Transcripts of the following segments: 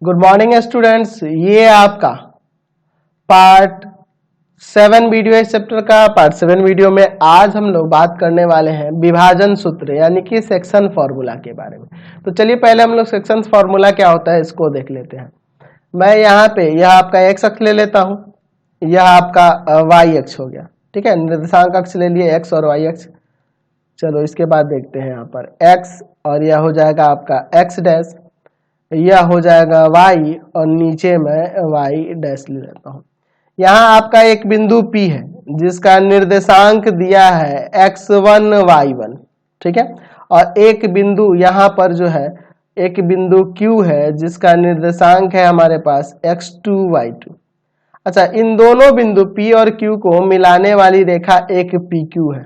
Good morning students. ये आपका part 7 video है इस चैप्टर का। पार्ट 7 वीडियो में आज हम लोग बात करने वाले हैं विभाजन सूत्र यानी कि सेक्शन फॉर्मूला के बारे में। तो चलिए पहले हम लोग सेक्शन फॉर्मूला क्या होता है इसको देख लेते हैं। मैं यहाँ पे यह आपका एक्स अक्ष ले लेता हूँ, यह आपका वाई अक्ष हो गया। ठीक है, निर्देशांक अक्ष ले लिए एक्स और वाई अक्ष। चलो इसके बाद देखते हैं यहाँ पर एक्स और यह हो जाएगा आपका एक्स डैश, यह हो जाएगा y और नीचे मैं y डैश ले लेता हूँ। यहाँ आपका एक बिंदु P है जिसका निर्देशांक दिया है x1 y1। ठीक है, और एक बिंदु यहाँ पर जो है एक बिंदु Q है जिसका निर्देशांक है हमारे पास x2 y2। अच्छा, इन दोनों बिंदु P और Q को मिलाने वाली रेखा एक PQ है।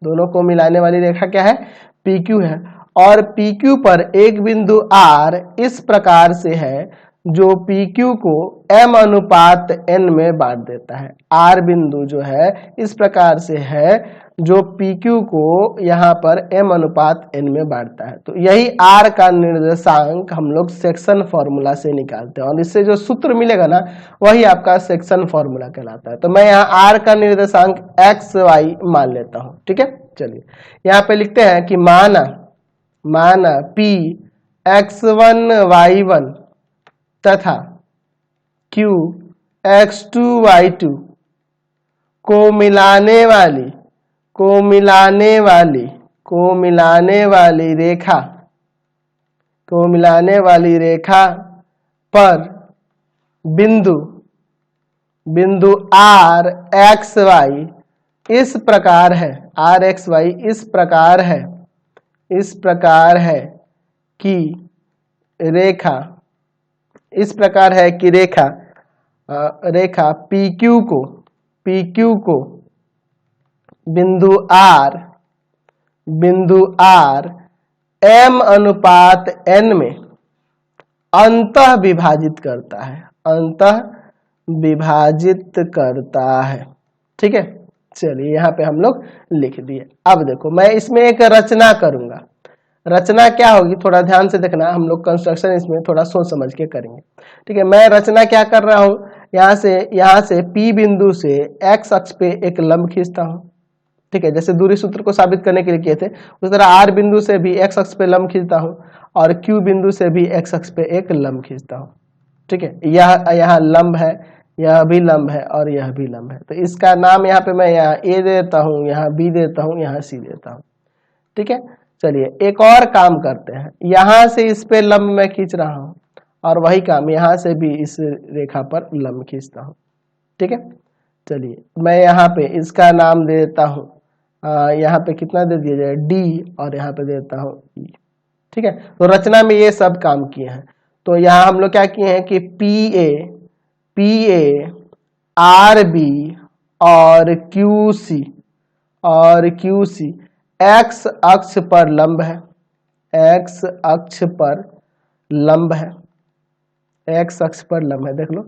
दोनों को मिलाने वाली रेखा क्या है? PQ है। और PQ पर एक बिंदु R इस प्रकार से है जो PQ को M अनुपात N में बांट देता है। R बिंदु जो है इस प्रकार से है जो PQ को यहाँ पर M अनुपात N में बांटता है। तो यही R का निर्देशांक हम लोग सेक्शन फॉर्मूला से निकालते हैं और इससे जो सूत्र मिलेगा ना वही आपका सेक्शन फॉर्मूला कहलाता है। तो मैं यहाँ R का निर्देशांक XY मान लेता हूँ। ठीक है, चलिए यहाँ पे लिखते हैं कि माना P x1 y1 तथा Q x2 y2 को मिलाने वाली रेखा पर बिंदु R x y इस प्रकार है, R x y इस प्रकार है कि रेखा PQ को बिंदु R M अनुपात N में अंतः विभाजित करता है। ठीक है, चलिए यहाँ पे हम लोग लिख दिए। अब देखो मैं इसमें एक रचना करूंगा। रचना क्या होगी थोड़ा ध्यान से देखना, हम लोग कंस्ट्रक्शन इसमें थोड़ा सोच समझ के करेंगे। ठीक है, मैं रचना क्या कर रहा हूँ, यहाँ से P बिंदु से x अक्ष पे एक लंब खींचता हूँ। ठीक है, जैसे दूरी सूत्र को साबित करने के लिए किए थे उस तरह R बिंदु से भी x अक्ष पे लंब खींचता हूँ और Q बिंदु से भी x अक्ष पे एक लंब खींचता हूँ। ठीक है, यह यहाँ लंब है, यह भी लंब है और यह भी लंब है। तो इसका नाम यहाँ पे मैं यहाँ A देता हूँ, यहाँ B देता हूँ, यहाँ C देता हूँ। ठीक है, चलिए एक और काम करते हैं। यहाँ से इस पे लंब मैं खींच रहा हूँ और वही काम यहाँ से भी इस रेखा पर लंब खींचता हूँ। ठीक है, चलिए मैं यहाँ पे इसका नाम दे देता हूँ, यहाँ पे कितना दे दिया जाए D और यहाँ पे देता हूँ E। ठीक है, तो रचना में ये सब काम किए हैं। तो यहाँ हम लोग क्या किए हैं कि PA RB और QC x अक्ष पर लंब है, देख लो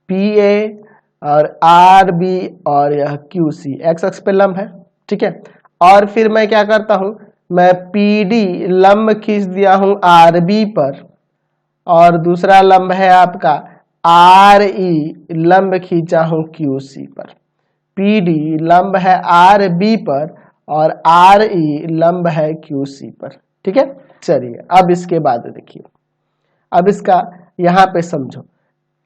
PA और RB और यह QC x अक्ष पर लंब है। ठीक है, और फिर मैं क्या करता हूं, मैं PD लंब खींच दिया हूं RB पर और दूसरा लंब है आपका RE लंब खींचा हूं QC पर। PD लंब है RB पर और RE लंब है QC पर। ठीक है, चलिए अब इसके बाद देखिए, अब इसका यहाँ पे समझो।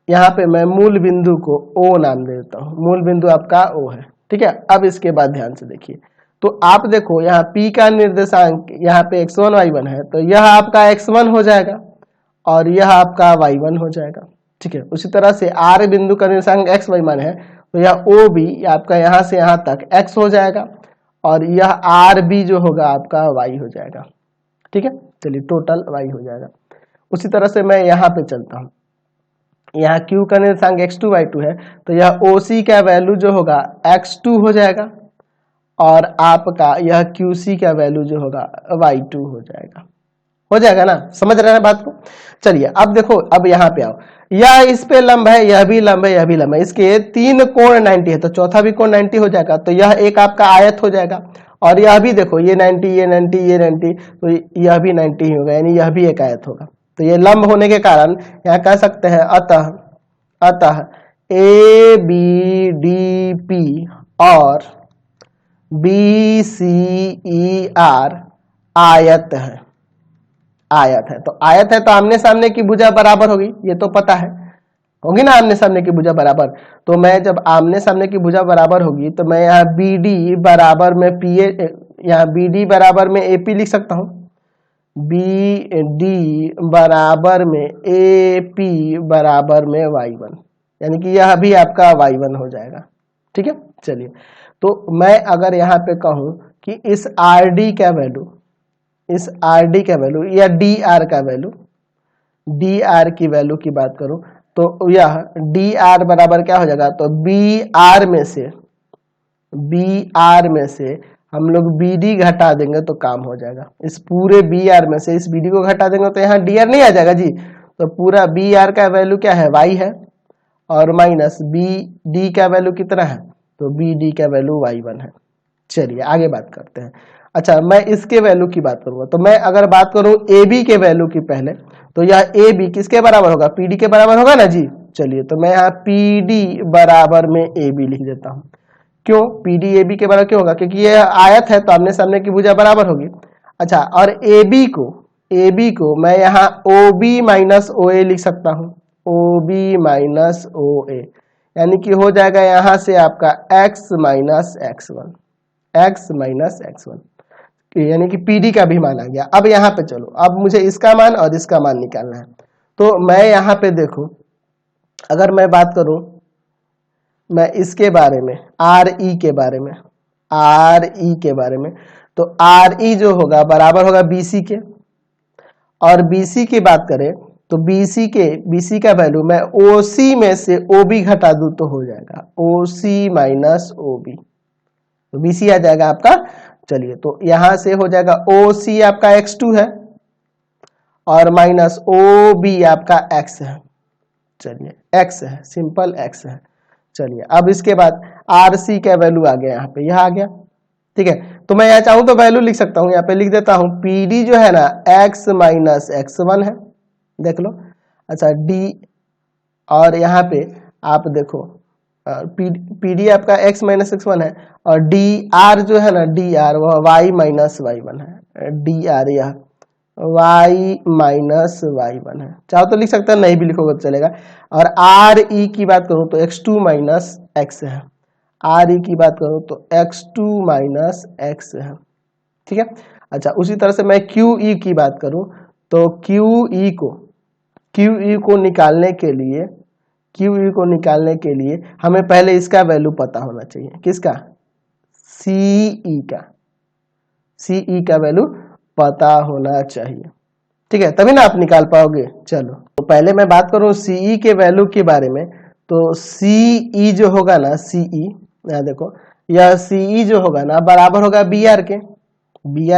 यहाँ पे मैं मूल बिंदु को O नाम दे देता हूँ, मूल बिंदु आपका O है। ठीक है, अब इसके बाद ध्यान से देखिए। तो आप देखो यहाँ P का निर्देशांक यहाँ पे x1 y1 है, तो यह आपका x1 हो जाएगा और यह आपका y1 हो जाएगा। ठीक है, उसी तरह से R बिंदु का निर्देशांक x y मान है तो यह OB आपका यहाँ से यहाँ तक x हो जाएगा और यह RB जो होगा आपका y हो जाएगा। ठीक है, चलिए टोटल y हो जाएगा। उसी तरह से मैं यहाँ पे चलता हूँ, यहाँ Q का निर्देशांक x2 y2 है तो यह OC का वैल्यू जो होगा x2 हो जाएगा और आपका यह QC का वैल्यू जो होगा y2 हो जाएगा ना। समझ रहे हैं बात को? चलिए अब देखो, अब यहाँ पे आओ, यह इस पे लंब है, यह भी लंब है, यह भी लंब है, इसके तीन कोण 90 है तो चौथा भी कोण 90 हो जाएगा। तो यह एक आपका आयत हो जाएगा और यह भी देखो ये 90 ये 90 ये 90 तो यह भी 90 ही होगा, यानी यह भी एक आयत होगा। तो ये लंब होने के कारण यहाँ कह सकते हैं अतः ए बी डी पी और बी सी ई आर आयत है। तो आयत है तो आमने सामने की भुजा बराबर होगी, ये तो पता है, होगी ना आमने सामने की भुजा बराबर। तो मैं जब आमने सामने की भुजा बराबर होगी तो मैं यहाँ बी डी बराबर में पी ए, यहाँ बी डी बराबर में ए पी लिख सकता हूँ, बी डी बराबर में ए पी बराबर में y1, यानी कि यह भी आपका y1 हो जाएगा। ठीक है, चलिए तो मैं अगर यहाँ पे कहूँ कि इस आर डी का वैल्यू या डी आर का वैल्यू, डी आर की वैल्यू की बात करूं तो यह डी आर बराबर क्या हो जाएगा, तो बी आर में से हम लोग बी डी घटा देंगे तो काम हो जाएगा। इस पूरे बी आर में से इस बी डी को घटा देंगे तो यहाँ डी आर नहीं आ जाएगा जी, तो पूरा बी आर का वैल्यू क्या है, y है, और माइनस बी डी का वैल्यू कितना है, तो बी डी का वैल्यू y1 है। चलिए आगे बात करते हैं। अच्छा, मैं इसके वैल्यू की बात करूंगा तो मैं अगर बात करूं ए बी के वैल्यू की पहले, तो यह ए बी किसके बराबर होगा, पी डी के बराबर होगा ना जी। चलिए तो मैं यहाँ पी डी बराबर में ए बी लिख देता हूँ। क्यों पी डी ए बी के बराबर क्यों होगा, क्योंकि ये आयत है तो आमने सामने की भुजा बराबर होगी। अच्छा, और ए बी को मैं यहाँ ओ बी माइनस ओ ए लिख सकता हूँ, ओ बी माइनस ओ ए, यानी कि हो जाएगा यहाँ से आपका x माइनस x1, यानी कि PD का भी मान आ गया। अब यहाँ पे चलो, अब मुझे इसका मान और इसका मान निकालना है। तो मैं यहाँ पे देखो, अगर मैं बात करूं मैं इसके बारे में RE के बारे में, तो RE जो होगा बराबर होगा BC के, और BC की बात करें तो BC का वैल्यू मैं OC में से OB घटा दूं तो हो जाएगा OC माइनस OB, तो BC आ जाएगा आपका। चलिए तो यहां से हो जाएगा OC आपका x2 है और माइनस OB आपका x है। चलिए x है, सिंपल x है। चलिए अब इसके बाद RC का वैल्यू आ गया, यहाँ पे यह आ गया। ठीक है, तो मैं यहाँ चाहूं तो वैल्यू लिख सकता हूं, यहाँ पे लिख देता हूं PD जो है ना x माइनस x1 है, देख लो। अच्छा D, और यहाँ पे आप देखो PD आपका x माइनस x1 है, और DR जो है ना DR वह y माइनस y1 है, DR यह y माइनस y1 है। चाहो तो लिख सकते हैं, नहीं भी लिखोगे तो चलेगा। और RE की बात करूं तो x2 माइनस x है, RE की बात करूं तो x2 माइनस x है। ठीक है, अच्छा उसी तरह से मैं QE की बात करूं तो QE को निकालने के लिए हमें पहले इसका वैल्यू पता होना चाहिए, किसका, CE का वैल्यू पता होना चाहिए। ठीक है, तभी ना आप निकाल पाओगे। चलो तो पहले मैं बात करूं CE के वैल्यू के बारे में, तो CE जो होगा ना, CE यहाँ देखो, यह CE जो होगा ना बराबर होगा BR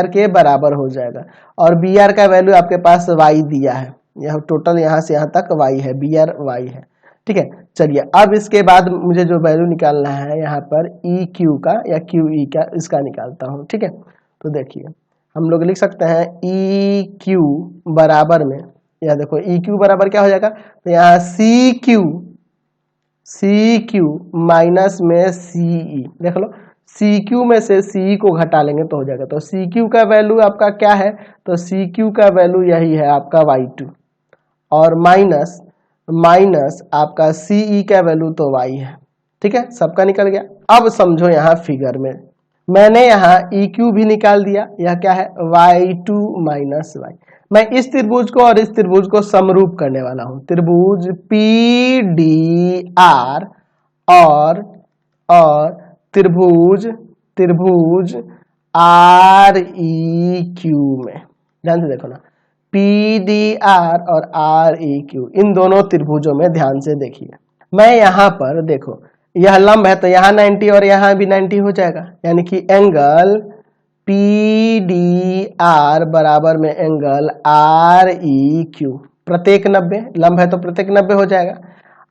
के बराबर हो जाएगा, और BR का वैल्यू आपके पास y दिया है, यह टोटल यहाँ से यहाँ तक y है, BR y है। ठीक है, चलिए अब इसके बाद मुझे जो वैल्यू निकालना है यहाँ पर EQ का या QE का, इसका निकालता हूँ। ठीक है, तो देखिए हम लोग लिख सकते हैं EQ बराबर में, यह देखो EQ बराबर क्या हो जाएगा, तो यहाँ CQ माइनस में CE, देख लो CQ में से CE को घटा लेंगे तो हो जाएगा। तो CQ का वैल्यू आपका क्या है, तो CQ का वैल्यू यही है आपका y2, और माइनस आपका CE का वैल्यू तो y है। ठीक है, सबका निकल गया। अब समझो यहाँ फिगर में मैंने यहाँ EQ भी निकाल दिया, यह क्या है y2 माइनस y। मैं इस त्रिभुज को और इस त्रिभुज को समरूप करने वाला हूं, त्रिभुज PDR और त्रिभुज REQ में। ध्यान से देखो ना, PDR और REQ, इन दोनों त्रिभुजों में ध्यान से देखिए। मैं यहाँ पर देखो, यह लंब है तो यहाँ 90 और यहाँ भी 90 हो जाएगा, यानी कि एंगल PDR बराबर में एंगल REQ प्रत्येक 90, लंब है तो प्रत्येक 90 हो जाएगा।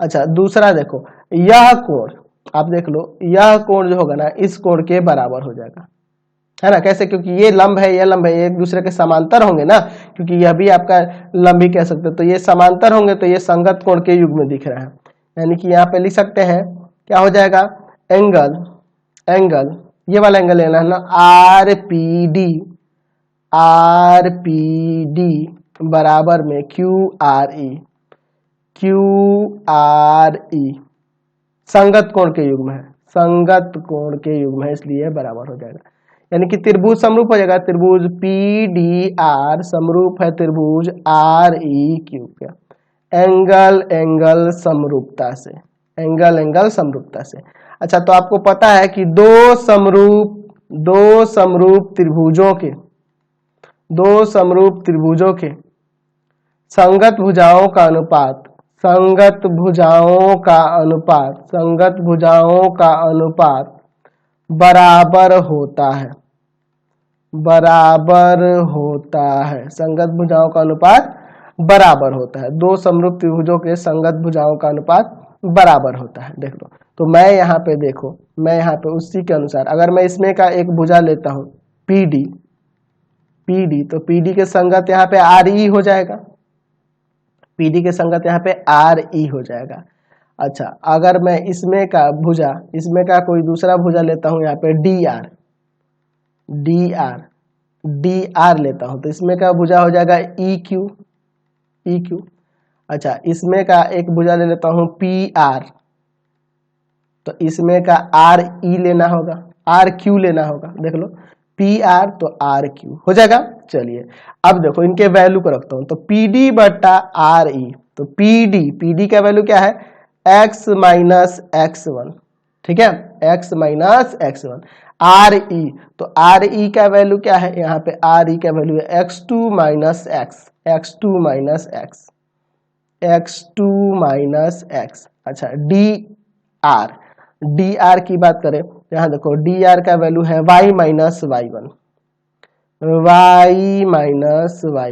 अच्छा दूसरा देखो, यह कोण आप देख लो, यह कोण जो होगा ना इस कोण के बराबर हो जाएगा, है ना। कैसे, क्योंकि ये लंब है, ये लंब है, ये एक दूसरे के समांतर होंगे ना, क्योंकि यह भी आपका लंबी कह सकते हो। तो ये समांतर होंगे तो ये संगत कोण के युग में दिख रहा है, यानी कि यहाँ पे लिख सकते हैं क्या हो जाएगा, एंगल ये वाला एंगल लेना है ना, आर पी डी बराबर में क्यू आर ई संगत कोण के युग में है, संगत कोण के युग में है, इसलिए बराबर हो जाएगा। यानी कि त्रिभुज समरूप हो जाएगा, त्रिभुज पी डी आर समरूप है त्रिभुज आर ई क्यू का, एंगल समरूपता से, एंगल समरूपता से। अच्छा, तो आपको पता है कि दो समरूप त्रिभुजों के संगत भुजाओं का अनुपात बराबर होता है, संगत भुजाओं का अनुपात बराबर होता है, दो समरूप त्रिभुजों के संगत भुजाओं का अनुपात बराबर होता है। देख लो, तो मैं यहाँ पे उसी के अनुसार अगर मैं इसमें का एक भुजा लेता हूँ पीडी, तो पीडी के संगत यहाँ पे आर ई हो जाएगा, पीडी के संगत यहाँ पे आर ई हो जाएगा। अच्छा, अगर मैं इसमें का कोई दूसरा भुजा लेता हूँ यहाँ पे डी आर लेता हूँ, तो इसमें का भुजा हो जाएगा ई क्यू। अच्छा, इसमें का एक भुजा ले लेता हूँ पी आर, तो इसमें का आर ई लेना होगा, आर क्यू लेना होगा। देख लो, पी आर तो आर क्यू हो जाएगा। चलिए अब देखो इनके वैल्यू को रखता हूं, तो पी डी बटा आर ई, तो पी डी का वैल्यू क्या है, x माइनस एक्स वन, ठीक है, x minus x one. R E, तो आर ई का वैल्यू क्या है, यहाँ पे आर ई का वैल्यू है x2 माइनस एक्स। अच्छा, डी आर की बात करें, यहाँ देखो डी आर का वैल्यू है y माइनस वाई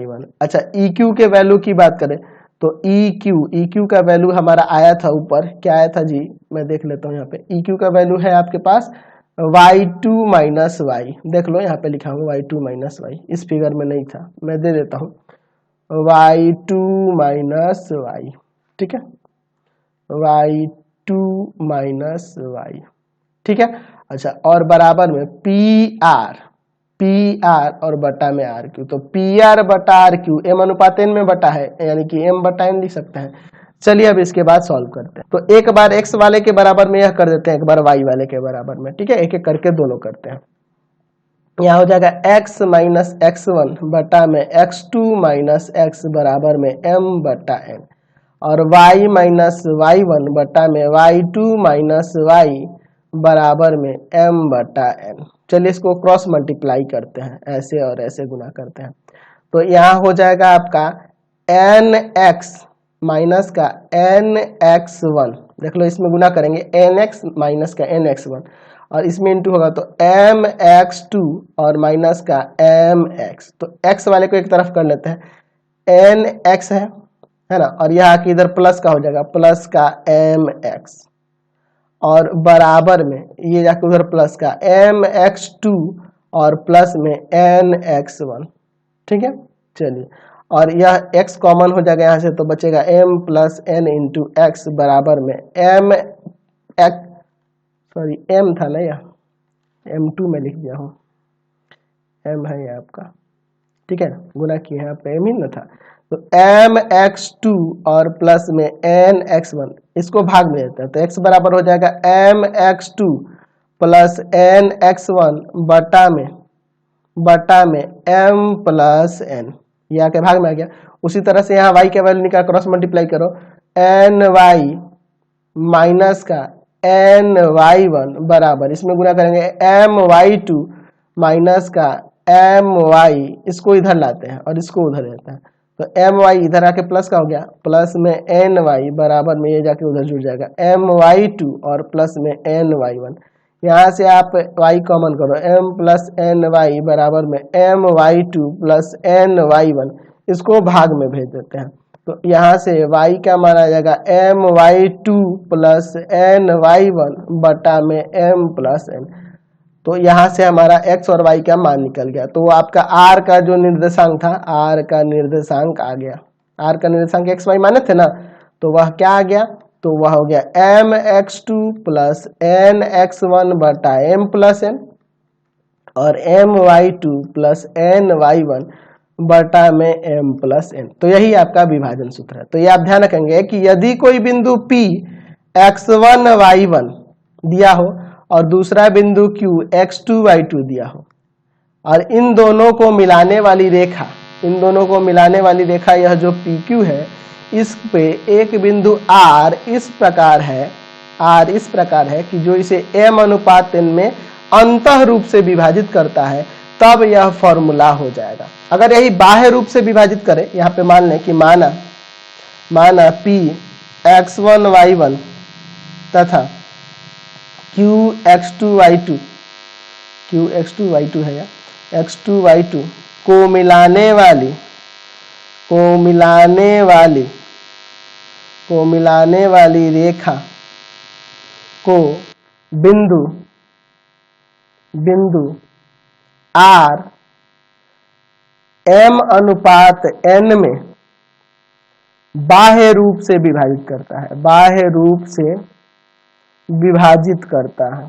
वन। अच्छा, ई क्यू के वैल्यू की बात करें, तो ई क्यू का वैल्यू हमारा आया था ऊपर, क्या आया था जी, मैं देख लेता हूँ यहाँ पे। ई क्यू का वैल्यू है आपके पास y2 माइनस वाई, देख लो यहाँ पे लिखा हूँ y2 माइनस वाई, इस फिगर में नहीं था, मैं दे देता हूँ y2 माइनस वाई, ठीक है, y2 माइनस वाई, ठीक है। अच्छा, और बराबर में पी आर और बटा में आर क्यू, तो पी आर बटा आर क्यू एम अनुपात एन में बटा है, यानी कि एम बटा एन लिख सकते हैं। चलिए अब इसके बाद सॉल्व करते हैं, तो एक बार एक्स वाले के बराबर में यह कर देते हैं, एक बार वाई वाले के बराबर में, ठीक है, एक एक करके दोनों करते हैं। यहाँ हो जाएगा x माइनस एक्स वन बटा में x2 माइनस एक्स बराबर में m बटा n, और y माइनस वाई वन बटा में y2 माइनस वाई बराबर में m बटा n। चलिए इसको क्रॉस मल्टीप्लाई करते हैं, ऐसे और ऐसे गुना करते हैं, तो यहाँ हो जाएगा आपका nx माइनस का nx1, देख लो इसमें गुना करेंगे nx माइनस का nx1, और इसमें इंटू होगा तो mx2 और माइनस का mx, तो x वाले को एक तरफ कर लेते हैं, nx है ना, और यहाँ की इधर प्लस का हो जाएगा, प्लस का mx, और बराबर में ये जाके उधर प्लस का mx2 और प्लस में nx1, ठीक है। चलिए, और यह x कॉमन हो जाएगा यहाँ से, तो बचेगा m plus n into x बराबर में m था ना, यह m2 में लिख दिया हूँ, m है ये आपका, ठीक है, गुना किए यहाँ पे m ही न था, तो mx2 और प्लस में nx1, इसको भाग में देते हैं, तो x बराबर हो जाएगा mx2 प्लस nx1 बटा में m प्लस n, ये आके भाग में आ गया। उसी तरह से यहाँ y का वैल्यू निकाल क्रॉस मल्टीप्लाई करो, ny माइनस का ny1 बराबर, इसमें गुना करेंगे my2 माइनस का my, इसको इधर लाते हैं और इसको उधर लेते हैं, तो my इधर आके प्लस का हो गया, प्लस में ny बराबर में ये जाके उधर जुड़ जाएगा my2 और प्लस में ny1, यहाँ से आप y कॉमन करो, m प्लस ny बराबर में my2 प्लस ny1, इसको भाग में भेज देते हैं, तो यहाँ से y का मान आ जाएगा my2 प्लस ny1 बटा में m प्लस n, तो यहाँ से हमारा x और y का मान निकल गया। तो आपका r का जो निर्देशांक था, r का निर्देशांक आ गया, r का निर्देशांक x y माने थे ना, तो वह क्या आ गया, तो वह हो गया mx2 प्लस nx1 बटा m प्लस n और my2 प्लस ny1 बटा में m प्लस n। तो यही आपका विभाजन सूत्र है। तो ये आप ध्यान रखेंगे कि यदि कोई बिंदु P x1 y1 दिया हो और दूसरा बिंदु Q x2 y2 दिया हो और इन दोनों को मिलाने वाली रेखा, इन दोनों को मिलाने वाली रेखा यह जो PQ है, इस पे एक बिंदु R इस प्रकार है, R इस प्रकार है कि जो इसे m अनुपात n में अंतः रूप से विभाजित करता है, तब यह फॉर्मूला हो जाएगा। अगर यही बाह्य रूप से विभाजित करें, यहाँ पे मान लें कि माना P x1 y1 तथा Q x2 y2 है या x2 y2 को मिलाने वाली रेखा को बिंदु R m अनुपात n में बाह्य रूप से विभाजित करता है, बाह्य रूप से विभाजित करता है।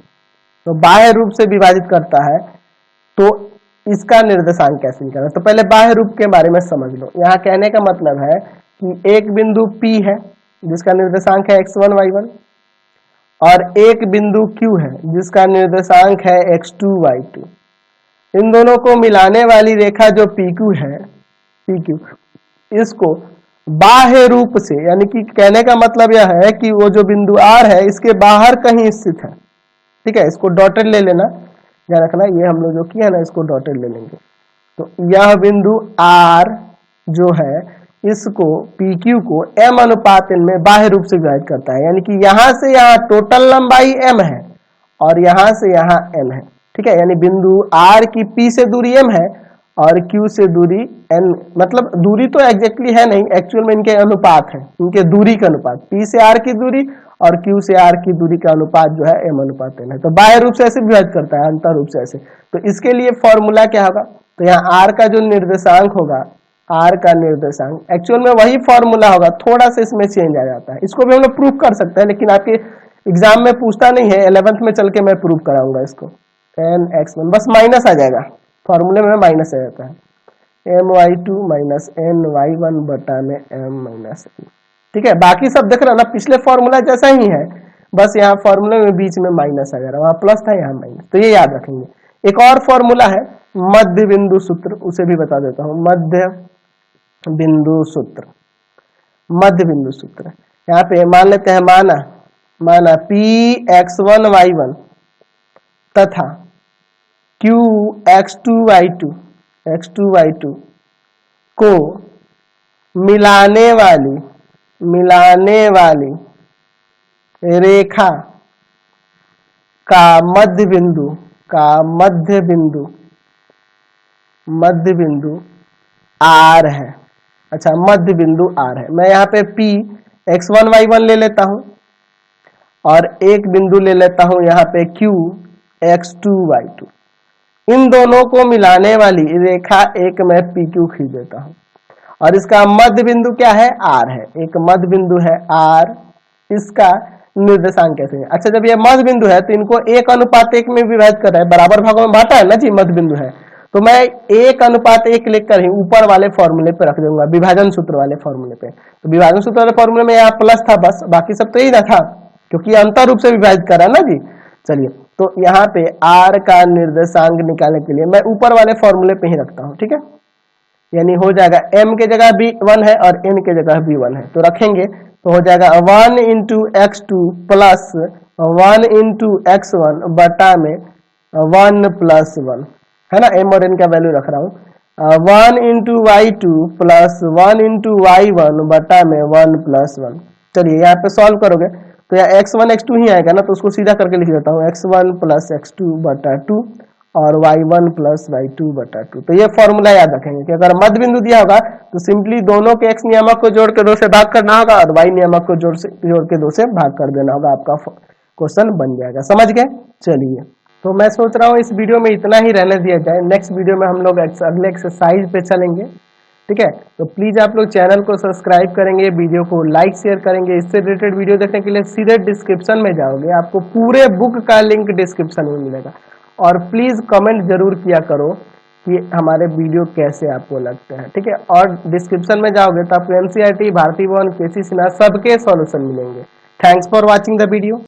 तो बाह्य रूप से विभाजित करता है तो इसका निर्देशांक कैसे निकालना। तो पहले बाह्य रूप के बारे में समझ लो। यहाँ कहने का मतलब है कि एक बिंदु P है जिसका निर्देशांक है x1 y1 और एक बिंदु Q है जिसका निर्देशांक है x2 y2। इन दोनों को मिलाने वाली रेखा जो PQ है, इसको बाह्य रूप से, यानी कि कहने का मतलब यह है कि वो जो बिंदु R है इसके बाहर कहीं स्थित है, ठीक है। इसको डॉटेड ले लेना, ध्यान रखना, ये हम लोग जो किया है ना इसको डॉटेड ले लेंगे। तो यह बिंदु R जो है इसको PQ को m अनुपात n में बाह्य रूप से विभाजित करता है, यानी कि यहां से यहाँ टोटल लंबाई m है और यहां से यहाँ n है, ठीक है। यानी बिंदु R की P से दूरी m है और Q से दूरी n, मतलब दूरी तो एग्जैक्टली है नहीं, एक्चुअल में इनके अनुपात है, इनके दूरी का अनुपात, P से R की दूरी और Q से R की दूरी का अनुपात जो है m अनुपात n है। तो बाह्य रूप से ऐसे विभाजित करता है, अंतर रूप से ऐसे। तो इसके लिए फॉर्मूला क्या होगा, तो यहाँ R का जो निर्देशांक होगा, R का निर्देशांक एक्चुअल में वही फॉर्मूला होगा, थोड़ा सा इसमें चेंज आ जाता है। इसको भी हम लोग प्रूफ कर सकते हैं, लेकिन आपके एग्जाम में पूछता नहीं है, 11th में चल के मैं प्रूफ कराऊंगा इसको। nx1 बस माइनस आ जाएगा, फॉर्मूले में माइनस आ जाता है, my2 माइनस ny1 बटा में m माइनस n, ठीक है। बाकी सब देख रहे हो ना, पिछले फॉर्मूला जैसा ही है, बस यहाँ फॉर्मूले में बीच में माइनस आ जा रहा है, वहां प्लस था यहाँ माइनस। तो ये याद रखेंगे। एक और फॉर्मूला है मध्य बिंदु सूत्र, उसे भी बता देता हूँ। मध्य बिंदु सूत्र, मध्य बिंदु सूत्र यहाँ पे मान लेते हैं, माना P x1 y1 तथा Q x2 y2 को मिलाने वाली रेखा का मध्य बिंदु R है। अच्छा, मध्य बिंदु R है। मैं यहाँ पे P x1 y1 ले लेता हूं और एक बिंदु ले लेता हूं यहाँ पे Q x2 y2। इन दोनों को मिलाने वाली रेखा एक मैं PQ खींच देता हूं और इसका मध्य बिंदु क्या है, R है। एक मध्य बिंदु है R, इसका निर्देशांक कैसे है। अच्छा, जब ये मध्य बिंदु है तो इनको 1:1 में विभाजित कर रहा है, बराबर भागों में बांटा है ना जी, मध्य बिंदु है। तो मैं 1:1 लेकर ही ऊपर वाले फॉर्मूले पे रख दूंगा, विभाजन सूत्र वाले फॉर्मूले पे। तो विभाजन सूत्र वाले फॉर्मूले में यहाँ प्लस था, बस बाकी सब तो यही ना था, क्योंकि अंतर रूप से विभाजित कर रहा है ना जी। चलिए, तो यहाँ पे R का निर्देशांक निकालने के लिए मैं ऊपर वाले फॉर्मूले पे ही रखता हूँ, ठीक है। यानी हो जाएगा m के जगह b1 है और n के जगह b1 है, तो रखेंगे तो हो जाएगा 1 into x2 plus 1 into x1 बटा में 1 प्लस 1, है ना। m और n का वैल्यू रख रहा हूँ। 1 into y2 plus 1 into y1 बटा में 1 प्लस 1। चलिए, यहाँ पे सॉल्व करोगे तो यहाँ x1 x2 ही आएगा ना, तो उसको सीधा करके लिख देता हूँ, x1 प्लस x2 बटा 2 और y1 प्लस y2 बटा 2। तो ये फॉर्मूला याद रखेंगे कि अगर मध्य बिंदु दिया होगा तो सिंपली दोनों के x नियामक को जोड़ के 2 से भाग करना होगा और y नियामक को जोड़ के 2 से भाग कर देना होगा, आपका क्वेश्चन बन जाएगा। समझ गए? चलिए तो मैं सोच रहा हूँ इस वीडियो में इतना ही रहने दिया जाए, नेक्स्ट वीडियो में हम लोग अगले एक्सरसाइज पे चलेंगे। ठीक है, तो प्लीज आप लोग चैनल को सब्सक्राइब करेंगे, वीडियो को लाइक शेयर करेंगे। इससे रिलेटेड वीडियो देखने के लिए सीधे डिस्क्रिप्शन में जाओगे, आपको पूरे बुक का लिंक डिस्क्रिप्शन में मिलेगा। और प्लीज कमेंट जरूर किया करो कि हमारे वीडियो कैसे आपको लगते हैं। ठीक है, और डिस्क्रिप्शन में जाओगे तो आपको एनसीईआरटी, भारती भवन, केसी सिन्हा सबके सॉल्यूशन मिलेंगे। Thanks for watching the video.